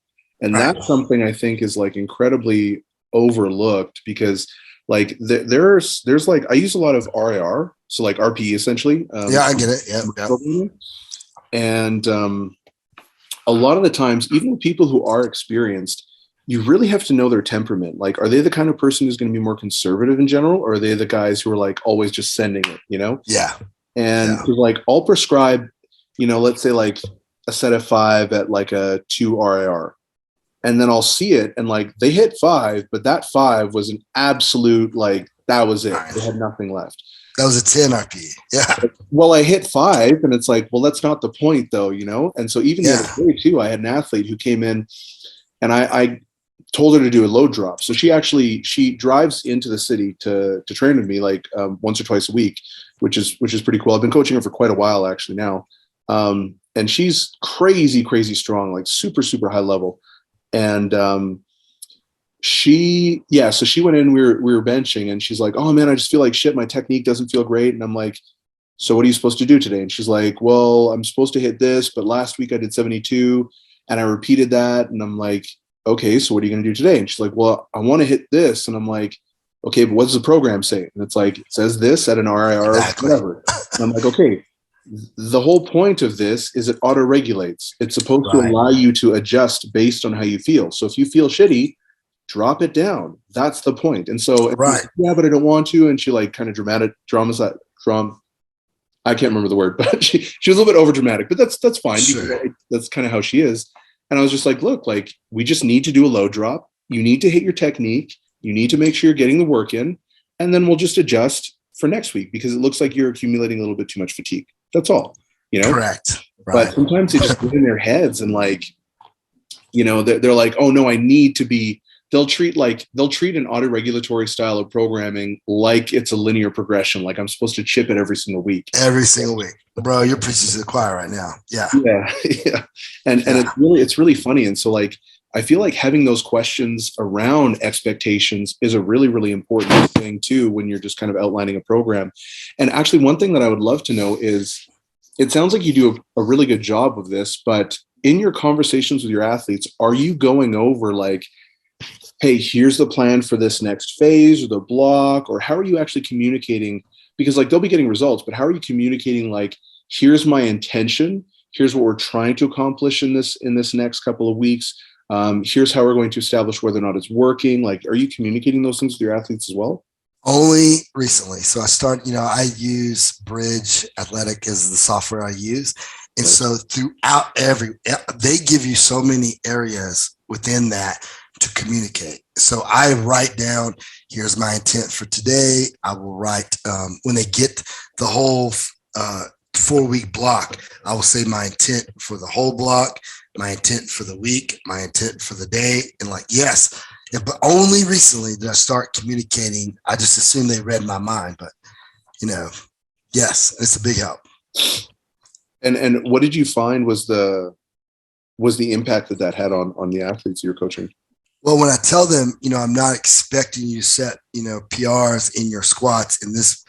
Speaker 1: And
Speaker 2: Right.
Speaker 1: that's something I think is like incredibly overlooked because like there's like, I use a lot of RIR, so like RPE essentially.
Speaker 2: Yeah, I get it. Yeah.
Speaker 1: And a lot of the times, even with people who are experienced, you really have to know their temperament. Like, are they the kind of person who's going to be more conservative in general, or are they the guys who are like always just sending it,
Speaker 2: Yeah.
Speaker 1: And
Speaker 2: Yeah.
Speaker 1: like, I'll prescribe, let's say like a set of 5 at like a 2 RIR. And then I'll see it and like they hit 5, but that 5 was an absolute, like, that was it. They had nothing left.
Speaker 2: That was a 10 RPE. Yeah.
Speaker 1: Well, I hit 5 and it's like, well, that's not the point though, And so even the other day too, I had an athlete who came in and I told her to do a load drop. So she drives into the city to train with me like once or twice a week, which is pretty cool. I've been coaching her for quite a while actually now. And she's crazy strong, like super, super high level. And so she went in, we were benching and she's like, oh man, I just feel like shit. My technique doesn't feel great. And I'm like, so what are you supposed to do today? And she's like, well, I'm supposed to hit this, but last week I did 72 and I repeated that. And I'm like, okay, so what are you going to do today? And she's like, well, I want to hit this. And I'm like, okay, but what does the program say? And it's like, it says this at an RIR,
Speaker 2: Exactly.
Speaker 1: whatever. And I'm like, okay, the whole point of this is it auto regulates. It's supposed to allow you to adjust based on how you feel. So if you feel shitty, drop it down. That's the point. And so, yeah, but I don't want to. And she like kind of I can't remember the word, but she was a little bit over dramatic, but that's fine.
Speaker 2: Sure.
Speaker 1: That's kind of how she is. And I was just like, look, like we just need to do a low drop. You need to hit your technique. You need to make sure you're getting the work in, and then we'll just adjust for next week because it looks like you're accumulating a little bit too much fatigue. That's all,
Speaker 2: Correct.
Speaker 1: Right. But sometimes they just get in their heads and like, they're like, oh no, I need to be. They'll treat an auto-regulatory style of programming like it's a linear progression. Like I'm supposed to chip it every single week.
Speaker 2: Every single week. Bro, you're preaching to the choir right now. Yeah.
Speaker 1: Yeah. And it's really funny. And so like, I feel like having those questions around expectations is a really, really important thing too, when you're just kind of outlining a program. And actually one thing that I would love to know is, it sounds like you do a really good job of this, but in your conversations with your athletes, are you going over like, hey, here's the plan for this next phase or the block, or how are you actually communicating? Because like they'll be getting results, but how are you communicating like, here's my intention, here's what we're trying to accomplish in this next couple of weeks, here's how we're going to establish whether or not it's working. Like, are you communicating those things with your athletes as well?
Speaker 2: Only recently. So I use Bridge Athletic as the software I use. And so throughout they give you so many areas within that to communicate. So I write down, here's my intent for today. I will write, when they get the whole 4-week block, I will say my intent for the whole block, my intent for the week, my intent for the day. And like, yes, but only recently did I start communicating. I just assumed they read my mind, but yes, it's a big help.
Speaker 1: And what did you find was the impact that had on the athletes you're coaching?
Speaker 2: Well, when I tell them, I'm not expecting you to set, PRs in your squats in this,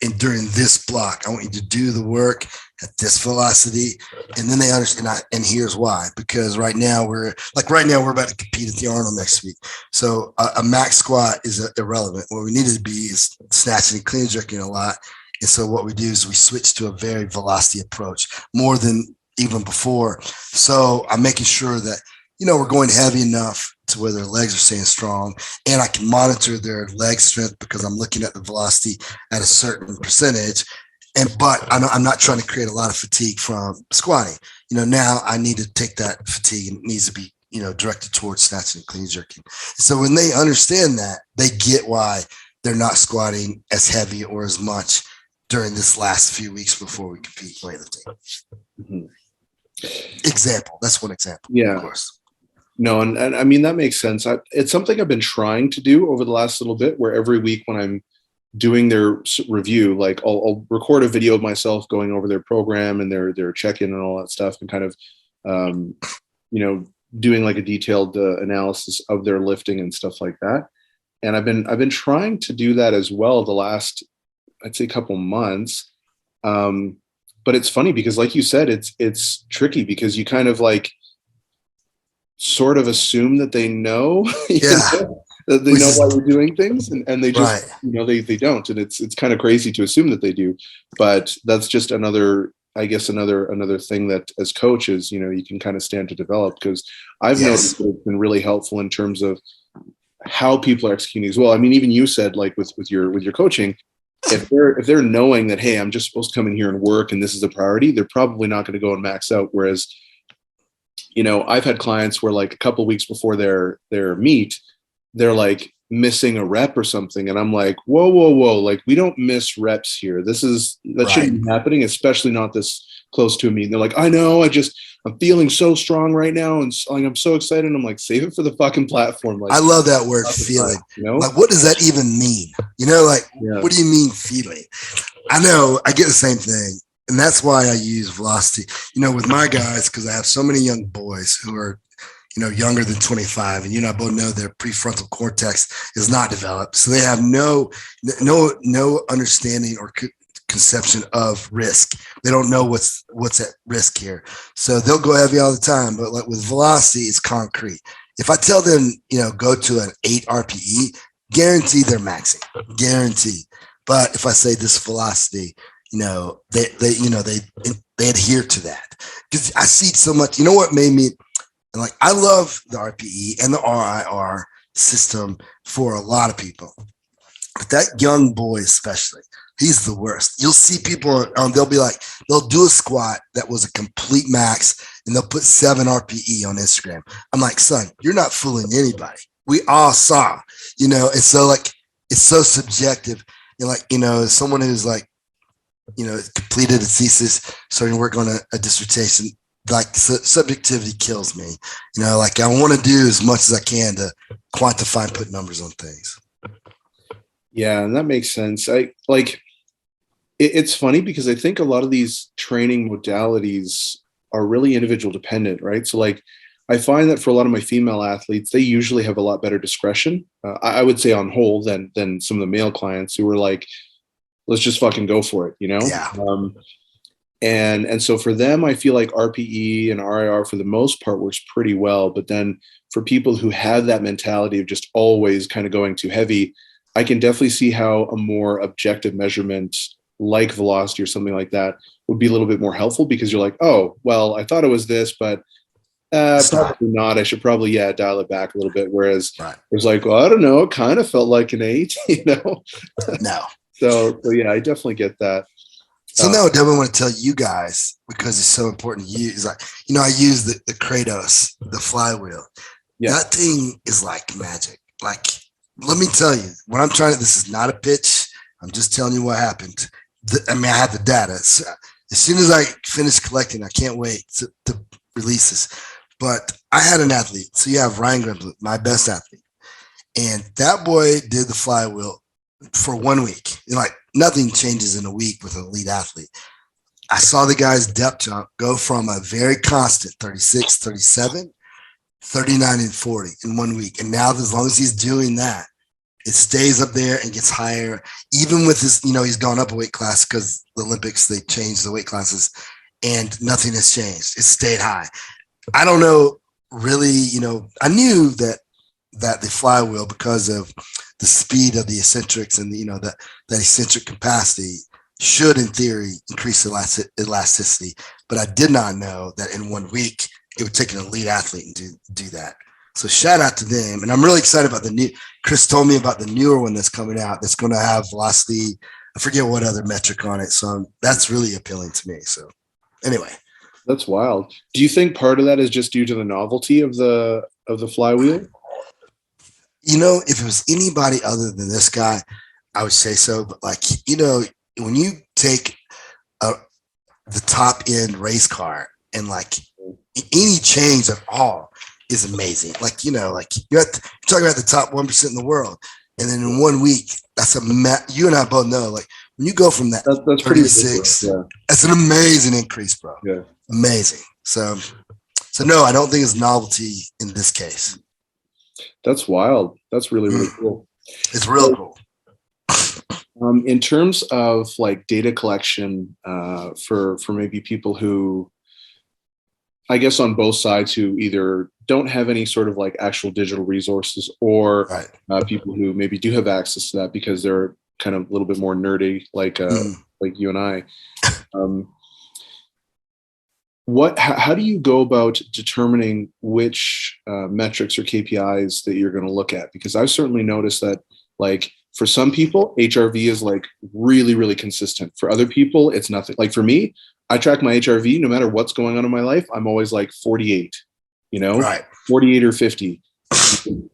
Speaker 2: and during this block, I want you to do the work at this velocity. And then they understand, and here's why, because right now we're about to compete at the Arnold next week. So a max squat is irrelevant. What we need to be is snatching and clean and jerking a lot. And so what we do is we switch to a very velocity approach more than even before. So I'm making sure that, we're going heavy enough to where their legs are staying strong, and I can monitor their leg strength because I'm looking at the velocity at a certain percentage. But I'm not trying to create a lot of fatigue from squatting. Now I need to take that fatigue and it needs to be, directed towards snatching and clean jerking. So when they understand that, they get why they're not squatting as heavy or as much during this last few weeks before we compete weightlifting.
Speaker 1: Mm-hmm.
Speaker 2: Example. That's one example.
Speaker 1: Yeah.
Speaker 2: Of course.
Speaker 1: No, and I mean, that makes sense. It's something I've been trying to do over the last little bit, where every week when I'm doing their review, like I'll record a video of myself going over their program and their check-in and all that stuff, and kind of, doing like a detailed analysis of their lifting and stuff like that. And I've been trying to do that as well the last, I'd say, couple months. But it's funny because, like you said, it's tricky because you kind of like sort of assume that they know, that they know why we're doing things, and they just, they don't. And it's kind of crazy to assume that they do, but that's just another, I guess, another thing that as coaches, you can kind of stand to develop, because I've noticed that it's been really helpful in terms of how people are executing as well. I mean, even you said, like with your coaching, if they're knowing that, hey, I'm just supposed to come in here and work and this is a priority, they're probably not going to go and max out. Whereas, I've had clients where, like, a couple of weeks before their meet, they're like missing a rep or something, and I'm like, whoa, like, we don't miss reps here. That shouldn't be happening, especially not this close to a meet. And they're like, I know, I'm feeling so strong right now, and like, I'm so excited. And I'm like, save it for the fucking platform. Like,
Speaker 2: I love that word, feeling. Like, what does that even mean? What do you mean feeling? I know I get the same thing. And that's why I use velocity, with my guys, because I have so many young boys who are, younger than 25, and I both know their prefrontal cortex is not developed. So they have no understanding or conception of risk. They don't know what's at risk here. So they'll go heavy all the time. But like with velocity, it's concrete. If I tell them, go to an 8 RPE, guarantee they're maxing, guarantee. But if I say this velocity, they adhere to that, because I see so much. What made me, like, I love the RPE and the RIR system for a lot of people, but that young boy especially, he's the worst. You'll see people they'll do a squat that was a complete max and they'll put 7 RPE on Instagram. I'm like, son, you're not fooling anybody. We all saw, and so, like, it's so subjective. And, like, someone who's like, completed a thesis, starting to work on a dissertation, like, subjectivity kills me. Like, I want to do as much as I can to quantify and put numbers on things.
Speaker 1: Yeah, and that makes sense. It's funny because I think a lot of these training modalities are really individual dependent, right? So, like, I find that for a lot of my female athletes, they usually have a lot better discretion. I would say on whole than some of the male clients who were like, let's just fucking go for it,
Speaker 2: Yeah.
Speaker 1: And so for them, I feel like RPE and RIR for the most part works pretty well. But then for people who have that mentality of just always kind of going too heavy, I can definitely see how a more objective measurement like velocity or something like that would be a little bit more helpful, because you're like, oh, well, I thought it was this, but probably not. I should probably, dial it back a little bit. Whereas it's like, well, I don't know, it kind of felt like an 8,
Speaker 2: No.
Speaker 1: So yeah, I definitely get that.
Speaker 2: So now I definitely want to tell you guys, because it's so important to you, is like, I use the Kratos, the flywheel. Yeah. That thing is like magic. Like, let me tell you, when I'm trying to, this is not a pitch. I'm just telling you what happened. I have the data. So as soon as I finish collecting, I can't wait to release this. But I had an athlete. So you have Ryan Grimsley, my best athlete. And that boy did the flywheel for 1 week. And, like, nothing changes in a week with an elite athlete. I saw the guy's depth jump go from a very constant 36, 37, 39, and 40 in 1 week. And now, as long as he's doing that, it stays up there and gets higher. Even with his, he's gone up a weight class because the Olympics, they changed the weight classes, and nothing has changed. It stayed high. I don't know, really, I knew that the flywheel, because of the speed of the eccentrics and that eccentric capacity, should in theory increase elasticity, but I did not know that in 1 week it would take an elite athlete to do that. So shout out to them. And I'm really excited about Chris told me about the newer one that's coming out that's going to have velocity. I forget what other metric on it. So that's really appealing to me. So anyway.
Speaker 1: That's wild. Do you think part of that is just due to the novelty of the flywheel?
Speaker 2: If it was anybody other than this guy, I would say so. But, like, when you take the top end race car and like any change at all is amazing. Like, like you're talking about the top 1% in the world. And then in 1 week, that's you and I both know, like when you go from that
Speaker 1: that's
Speaker 2: 36, that's an amazing increase, bro.
Speaker 1: Yeah.
Speaker 2: Amazing. So no, I don't think it's novelty in this case.
Speaker 1: That's wild. That's really, really cool.
Speaker 2: It's real cool.
Speaker 1: In terms of like data collection for maybe people who, I guess on both sides, who either don't have any sort of like actual digital resources or people who maybe do have access to that because they're kind of a little bit more nerdy, like you and I. How do you go about determining which metrics or KPIs that you're going to look at? Because I've certainly noticed that, like, for some people, HRV is like really, really consistent. For other people, it's nothing. Like for me, I track my HRV no matter what's going on in my life. I'm always like 48, 48 or 50.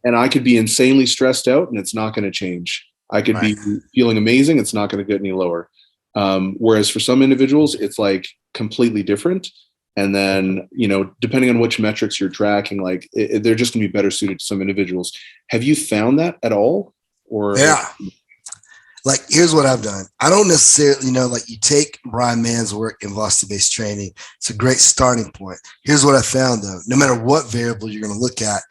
Speaker 1: And I could be insanely stressed out and it's not going to change. I could be feeling amazing. It's not going to get any lower. Whereas for some individuals, it's like completely different. And then, depending on which metrics you're tracking, like they're just gonna be better suited to some individuals. Have you found that at all? Or
Speaker 2: like, here's what I've done. I don't necessarily, like you take Brian Mann's work in velocity-based training. It's a great starting point. Here's what I found though. No matter what variable you're going to look at,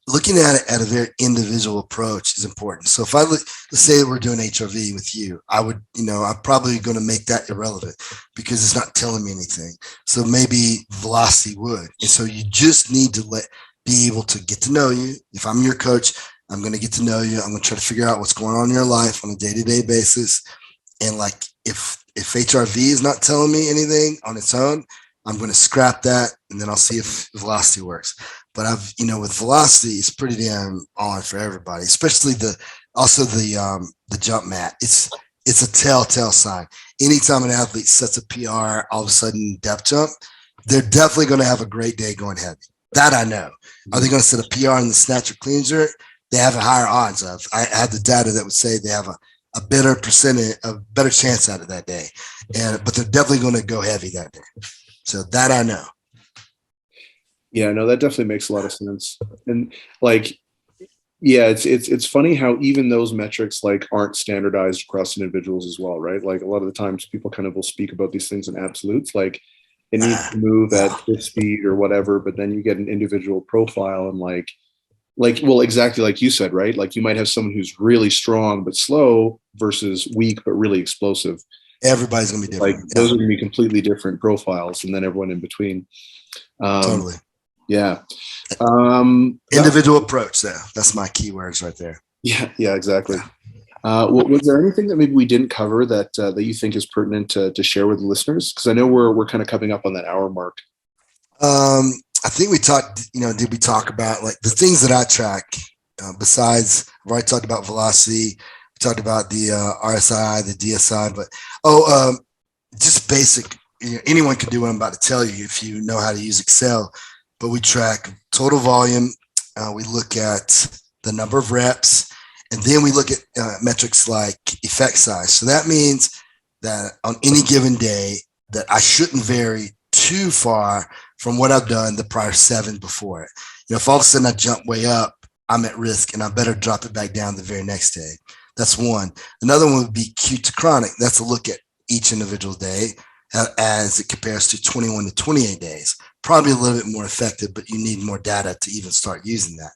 Speaker 2: looking at it at a very individual approach is important. So if let's say that we're doing HRV with you, I would, I'm probably going to make that irrelevant because it's not telling me anything. So maybe velocity would. And so you just need to be able to get to know you. If I'm your coach, I'm going to get to know you. I'm going to try to figure out what's going on in your life on a day-to-day basis. And like, if HRV is not telling me anything on its own, I'm going to scrap that and then I'll see if velocity works. But with velocity, it's pretty damn on for everybody, especially the jump mat. It's a telltale sign. Anytime an athlete sets a PR, all of a sudden depth jump, they're definitely going to have a great day going heavy. That I know. Are they going to set a PR in the snatch or clean jerk? They have a higher odds of. I had the data that would say they have a better percentage, a better chance out of that day. But they're definitely going to go heavy that day. So that I know.
Speaker 1: Yeah, no, that definitely makes a lot of sense. And like, yeah, it's funny how even those metrics like aren't standardized across individuals as well, right? Like a lot of the times people kind of will speak about these things in absolutes, like it needs to move at this speed or whatever, but then you get an individual profile and like, well, exactly like you said, right? Like you might have someone who's really strong but slow versus weak but really explosive.
Speaker 2: Everybody's gonna be different.
Speaker 1: Like those are gonna be completely different profiles, and then everyone in between.
Speaker 2: Totally.
Speaker 1: Yeah.
Speaker 2: Individual approach there. That's my keywords right there.
Speaker 1: Yeah, exactly. Was there anything that maybe we didn't cover that you think is pertinent to share with the listeners? Because I know we're kind of coming up on that hour mark.
Speaker 2: I think we talked, did we talk about like the things that I track besides, I've already talked about velocity, we talked about the RSI, the DSI, but just basic, anyone can do what I'm about to tell you if you know how to use Excel, but we track total volume, we look at the number of reps, and then we look at metrics like effect size. So that means that on any given day that I shouldn't vary too far from what I've done the prior 7 before it. If all of a sudden I jump way up, I'm at risk and I better drop it back down the very next day. That's one. Another one would be acute to chronic. That's a look at each individual day as it compares to 21 to 28 days. Probably a little bit more effective, but you need more data to even start using that.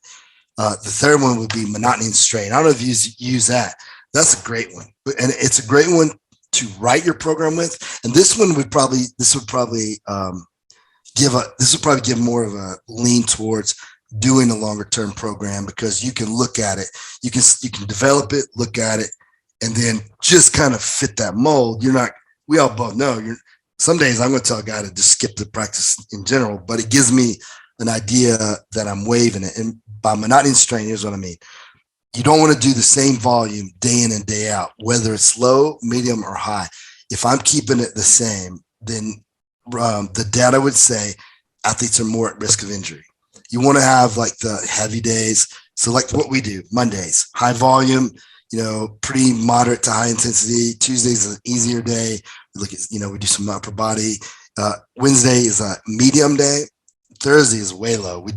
Speaker 2: The third one would be monotony and strain. I don't know if you use that. That's a great one. And it's a great one to write your program with. And this would probably give more of a lean towards doing a longer term program because you can look at it, you can develop it, look at it, and then just kind of fit that mold. We all both know some days I'm going to tell a guy to just skip the practice in general, but it gives me an idea that I'm waving it. And by monotony and strain, here's what I mean. You don't want to do the same volume day in and day out, whether it's low, medium, or high. If I'm keeping it the same, then the data would say athletes are more at risk of injury. You want to have like the heavy days. So like what we do, Mondays, high volume, pretty moderate to high intensity. Tuesday is an easier day. We look at, we do some upper body. Wednesday is a medium day. Thursday is way low. We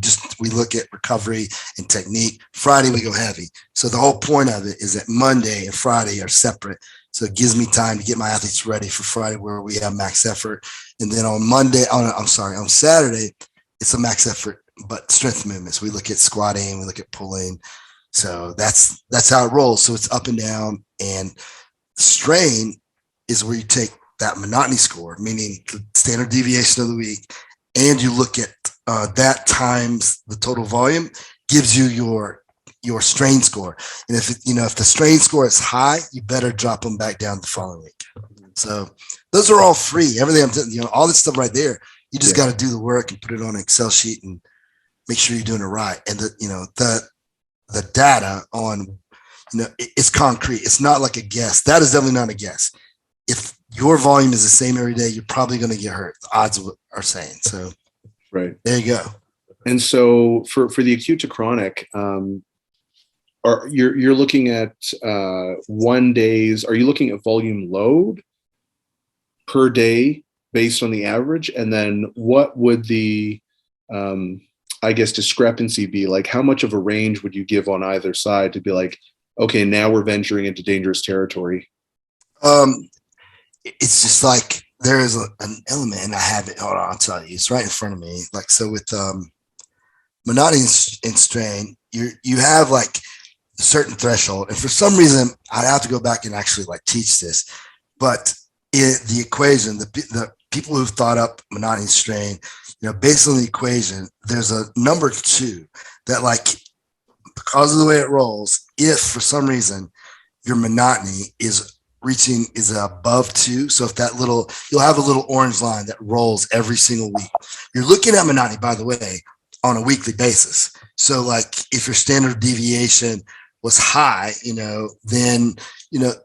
Speaker 2: look at recovery and technique. Friday, we go heavy. So the whole point of it is that Monday and Friday are separate. So it gives me time to get my athletes ready for Friday where we have max effort. And then on Saturday, it's a max effort, but strength movements. We look at squatting, we look at pulling. So that's how it rolls. So it's up and down. And strain is where you take that monotony score, meaning the standard deviation of the week, and you look at that times the total volume gives you your strain score. And if the strain score is high, you better drop them back down the following week. So those are all free. Everything I'm telling all this stuff right there, you just got to do the work and put it on an Excel sheet and make sure you're doing it right. And the data on, it's concrete. It's not like a guess. That is definitely not a guess. If your volume is the same every day, you're probably going to get hurt. The odds are saying. So
Speaker 1: right
Speaker 2: there you go.
Speaker 1: And so for the acute to chronic, you're looking at 1 days. Are you looking at volume load per day based on the average? And then what would the discrepancy be? Like, how much of a range would you give on either side to be like, okay, now we're venturing into dangerous territory?
Speaker 2: It's just like there is an element, and I have it. Hold on, I'll tell you. It's right in front of me. Like, so with monotony and strain, you have like a certain threshold, and for some reason, I have to go back and actually like teach this. But the equation, the people who've thought up monotony and strain, based on the equation, there's a number 2 that, like, because of the way it rolls, if for some reason your monotony is above 2. So if you'll have a little orange line that rolls every single week. You're looking at monotony, by the way, on a weekly basis. So like if your standard deviation was high, then,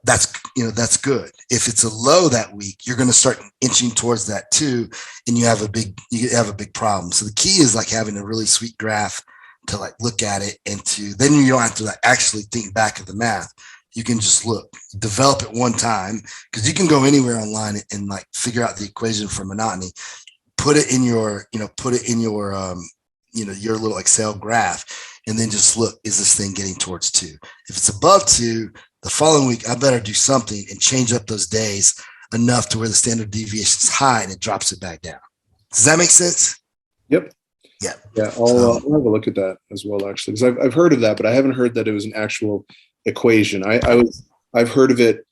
Speaker 2: that's good. If it's a low that week, you're going to start inching towards that too. And you have a big problem. So the key is like having a really sweet graph to like look at it, and then you don't have to like actually think back of the math. You can just develop it one time, because you can go anywhere online and like figure out the equation for monotony, put it in your your little Excel graph, and then just look, is this thing getting towards 2? If it's above 2, the following week, I better do something and change up those days enough to where the standard deviation is high and it drops it back down. Does that make sense?
Speaker 1: Yep.
Speaker 2: Yeah.
Speaker 1: Yeah. I'll have a look at that as well, actually, because I've heard of that, but I haven't heard that it was an actual equation. I've heard of it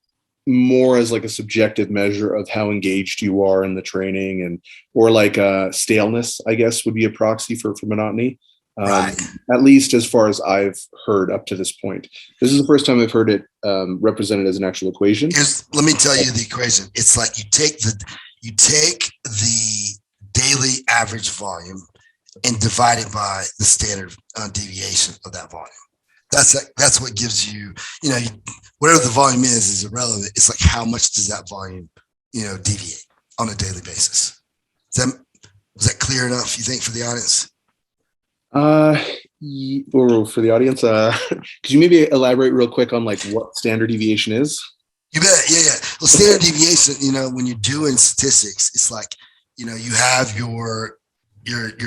Speaker 1: more as like a subjective measure of how engaged you are in the training, or like staleness, I guess, would be a proxy for monotony.
Speaker 2: Right.
Speaker 1: At least as far as I've heard up to this point. This is the first time I've heard it represented as an actual equation.
Speaker 2: Let me tell you the equation. It's like you take the daily average volume and divide it by the standard deviation of that volume. That's what gives you, whatever the volume is irrelevant. It's like, how much does that volume, deviate on a daily basis? Was that clear enough, you think, for the audience?
Speaker 1: Or for the audience, could you maybe elaborate real quick on like what standard deviation is?
Speaker 2: You bet. Yeah. Well, standard deviation, when you're doing statistics, it's like, you have your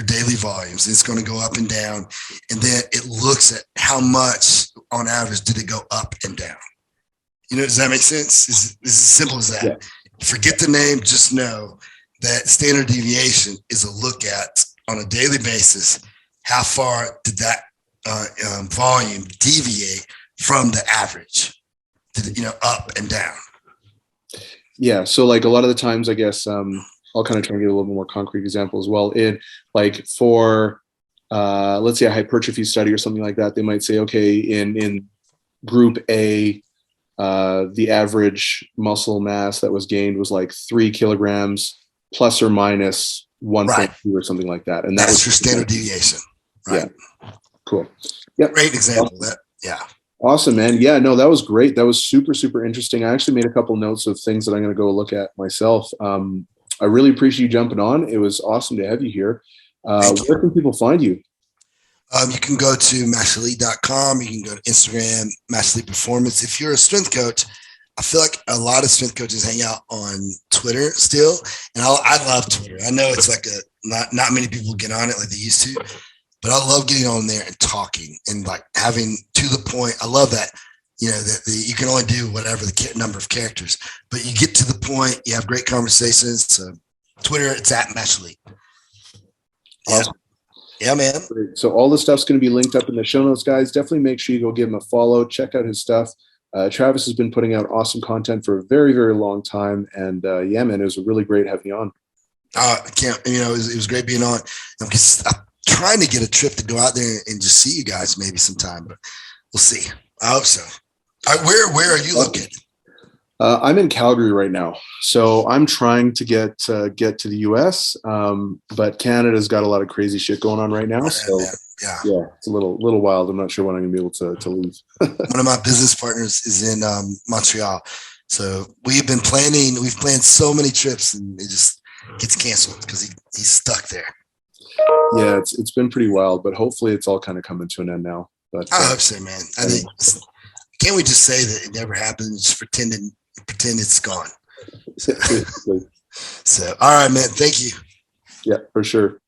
Speaker 2: daily volumes. It's going to go up and down, and then it looks at how much on average did it go up and down. Does that make sense? It's as simple as that. Yeah. Forget the name. Just know that standard deviation is a look at, on a daily basis, how far did that volume deviate from the average? Did it, up and down?
Speaker 1: Yeah. So like a lot of the times, I guess, I'll kind of try to get a little bit more concrete example as well. In like for, let's say a hypertrophy study or something like that, they might say, okay, in group A, the average muscle mass that was gained was like 3 kilograms plus or minus 1.2 or something like that. And
Speaker 2: that's your standard deviation. Right.
Speaker 1: Yeah. Cool. Yep.
Speaker 2: Great example. Yeah.
Speaker 1: Awesome, man. Yeah, no, that was great. That was super, super interesting. I actually made a couple notes of things that I'm going to go look at myself. I really appreciate you jumping on. It was awesome to have you here. Where can people find you?
Speaker 2: You can go to matchelite.com. You can go to Instagram, Matchelite Performance. If you're a strength coach, I feel like a lot of strength coaches hang out on Twitter still. And I love Twitter. I know it's like not many people get on it like they used to, but I love getting on there and talking and like having to the point. I love that, that you can only do whatever the number of characters, but you get to the point, you have great conversations. So Twitter, it's at Matchelite.
Speaker 1: Awesome.
Speaker 2: Yeah, man.
Speaker 1: Great. So all the stuff's going to be linked up in the show notes, guys. Definitely make sure you go give him a follow. Check out his stuff. Travis has been putting out awesome content for a very, very long time. And yeah, man, it was really great having you on.
Speaker 2: It was great being on. I'm trying to get a trip to go out there and just see you guys maybe sometime, but we'll see. I hope so. Where are you located?
Speaker 1: I'm in Calgary right now, so I'm trying to get to the US, but Canada's got a lot of crazy shit going on right now. So yeah, it's a little wild. I'm not sure when I'm gonna be able to leave.
Speaker 2: One of my business partners is in Montreal, so we've planned so many trips, and it just gets canceled because he's stuck there.
Speaker 1: Yeah, it's been pretty wild, but hopefully it's all kind of coming to an end now. But
Speaker 2: I hope so, man. I think can't we just say that it never happened? Just pretend it's gone. So all right, man. Thank you.
Speaker 1: Yeah, for sure.